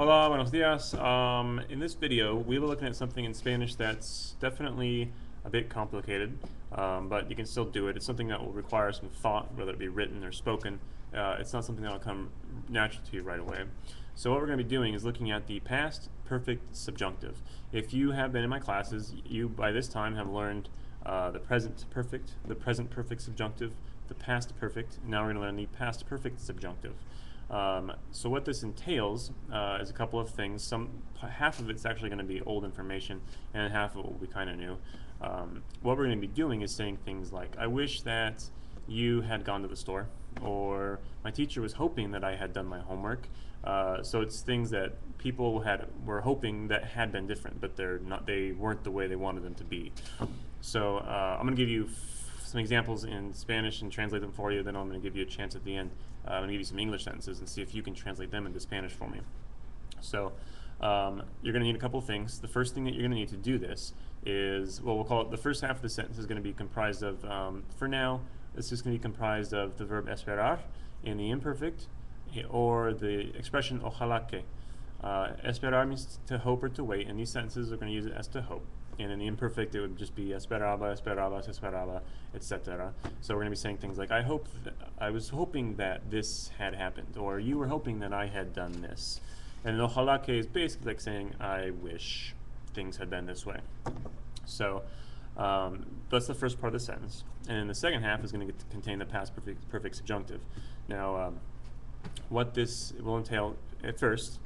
Hola, buenos dias. In this video, we will be looking at something in Spanish that's definitely a bit complicated, but you can still do it. It's something that will require some thought, whether it be written or spoken. It's not something that will come naturally to you right away. So what we're going to be doing is looking at the past perfect subjunctive. If you have been in my classes, you by this time have learned the present perfect subjunctive, the past perfect. Now we're going to learn the past perfect subjunctive. So what this entails is a couple of things. Half of it's actually going to be old information, and half of it will be kind of new. What we're going to be doing is saying things like, I wish that you had gone to the store, or my teacher was hoping that I had done my homework. So it's things that people were hoping that had been different, but they weren't the way they wanted them to be. So I'm going to give you some examples in Spanish and translate them for you. Then I'm going to give you a chance at the end. I'm going to give you some English sentences and see if you can translate them into Spanish for me. So you're going to need a couple of things. The first thing that you're going to need to do this is, well, we'll call it the first half of the sentence is going to be comprised of, for now, this is going to be comprised of the verb esperar in the imperfect, or the expression ojalá que. Esperar means to hope or to wait, and these sentences are going to use it as to hope. And in the imperfect, it would just be esperaba, esperaba, se esperaba, etc. So we're going to be saying things like, I was hoping that this had happened, or you were hoping that I had done this. And ojalá que is basically like saying, I wish things had been this way. So that's the first part of the sentence. And then the second half is going to contain the past perfect subjunctive. Now, what this will entail at first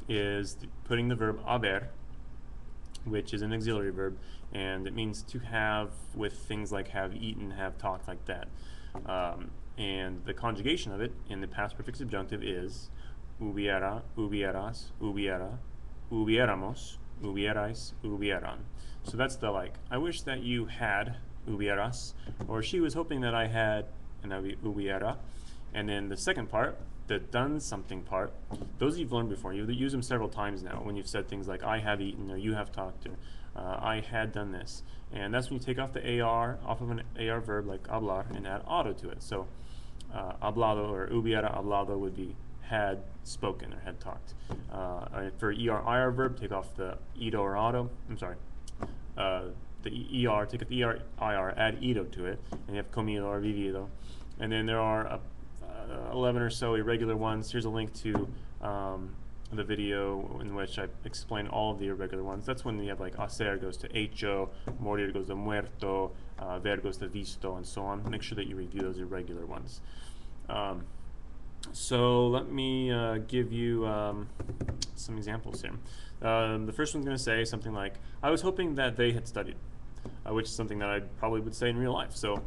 is putting the verb haber, which is an auxiliary verb, and it means to have with things like have eaten, have talked, like that. And the conjugation of it in the past perfect subjunctive is hubiera, hubieras, hubiera, hubiéramos, hubierais, hubieran. So that's the like, I wish that you had hubieras, or she was hoping that I had, and that would be hubiera. And then the second part, the done something part, those you've learned before. You've used them several times now when you've said things like I have eaten, or you have talked, or I had done this. And that's when you take off the AR off of an AR verb like hablar and add auto to it. So hablado or hubiera hablado would be had spoken or had talked. For ER-IR verb, take off the ito or auto. I'm sorry. The ER, take off the ER-IR, add ito to it, and you have comido or vivido. And then there are 11 or so irregular ones. Here's a link to the video in which I explain all of the irregular ones. That's when you have like hacer goes to hecho, morir goes to muerto, ver goes to visto, and so on. Make sure that you review those irregular ones. So let me give you some examples here. The first one's going to say something like, I was hoping that they had studied, which is something that I probably would say in real life. So,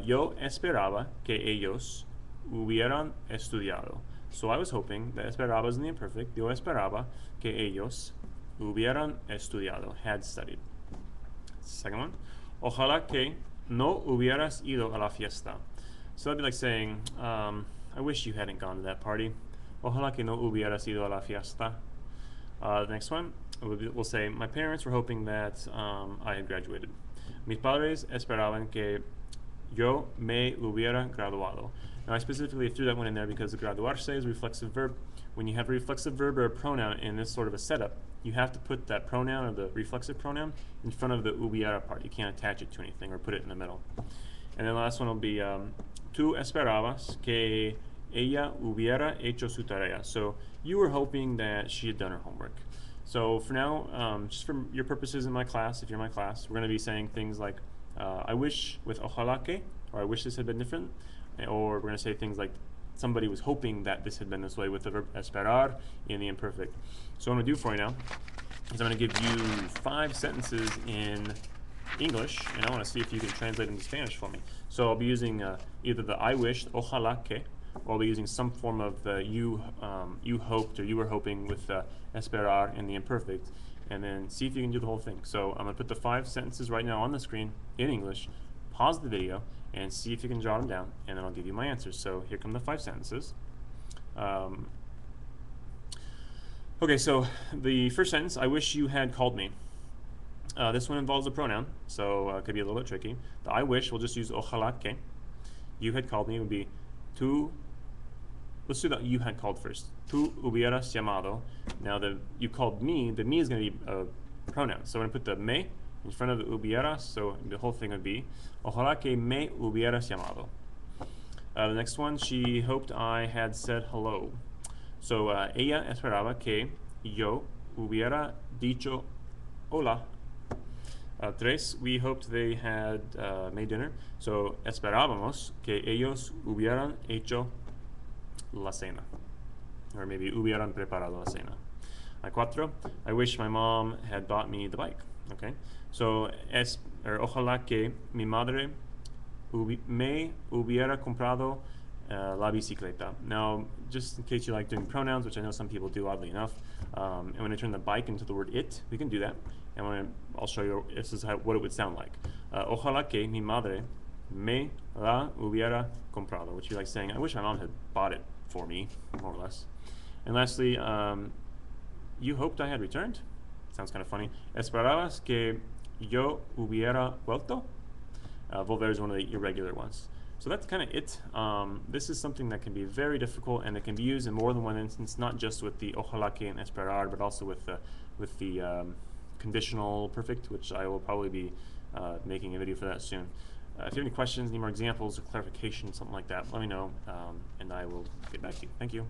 yo esperaba que ellos hubieran estudiado. So I was hoping, that esperaba is in the imperfect, yo esperaba que ellos hubieran estudiado, had studied. Second one, ojalá que no hubieras ido a la fiesta. So that'd be like saying, I wish you hadn't gone to that party. Ojalá que no hubieras ido a la fiesta. The next one, we'll say, my parents were hoping that I had graduated. Mis padres esperaban que yo me hubiera graduado. Now I specifically threw that one in there because the graduarse is a reflexive verb. When you have a reflexive verb or a pronoun in this sort of a setup, you have to put that pronoun or the reflexive pronoun in front of the hubiera part. You can't attach it to anything or put it in the middle. And then the last one will be, tú esperabas que ella hubiera hecho su tarea. So you were hoping that she had done her homework. So for now, just for your purposes in my class, if you're in my class, we're going to be saying things like, I wish with ojalá que, or I wish this had been different, or we're going to say things like somebody was hoping that this had been this way with the verb esperar in the imperfect. So what I'm going to do for you now is I'm going to give you 5 sentences in English, and I want to see if you can translate into Spanish for me. So I'll be using either the I wish, ojalá que, or I'll be using some form of the you hoped, or you were hoping with esperar in the imperfect, and then see if you can do the whole thing. So I'm going to put the 5 sentences right now on the screen in English, pause the video, and see if you can jot them down, and then I'll give you my answers. So here come the 5 sentences. Okay, so the first sentence, I wish you had called me. This one involves a pronoun, so it could be a little bit tricky. The I wish, we'll just use ojalá que. You had called me would be tú. Let's do the you had called first. Tú hubieras llamado Now you called me, the me is going to be a pronoun. So I'm going to put the me in front of the hubieras, so the whole thing would be ojalá que me hubieras llamado. The next one, she hoped I had said hello. So ella esperaba que yo hubiera dicho hola. Tres, we hoped they had made dinner. So esperábamos que ellos hubieran hecho la cena. Or maybe hubieran preparado la cena. Cuatro, I wish my mom had bought me the bike. Okay, so ojalá que mi madre me hubiera comprado la bicicleta. Now, just in case you like doing pronouns, which I know some people do, oddly enough, and when I turn the bike into the word it, we can do that. And I'll show you this is what it would sound like. Ojalá que mi madre me la hubiera comprado, which would be like saying, I wish my mom had bought it for me, more or less. And lastly, you hoped I had returned. Sounds kind of funny. Esperabas que yo hubiera vuelto. Volver is one of the irregular ones. So that's kind of it. This is something that can be very difficult, and it can be used in more than one instance, not just with the ojalá que and esperar, but also with the conditional perfect, which I will probably be making a video for that soon. If you have any questions, need more examples or clarification, something like that, let me know, and I will get back to you. Thank you.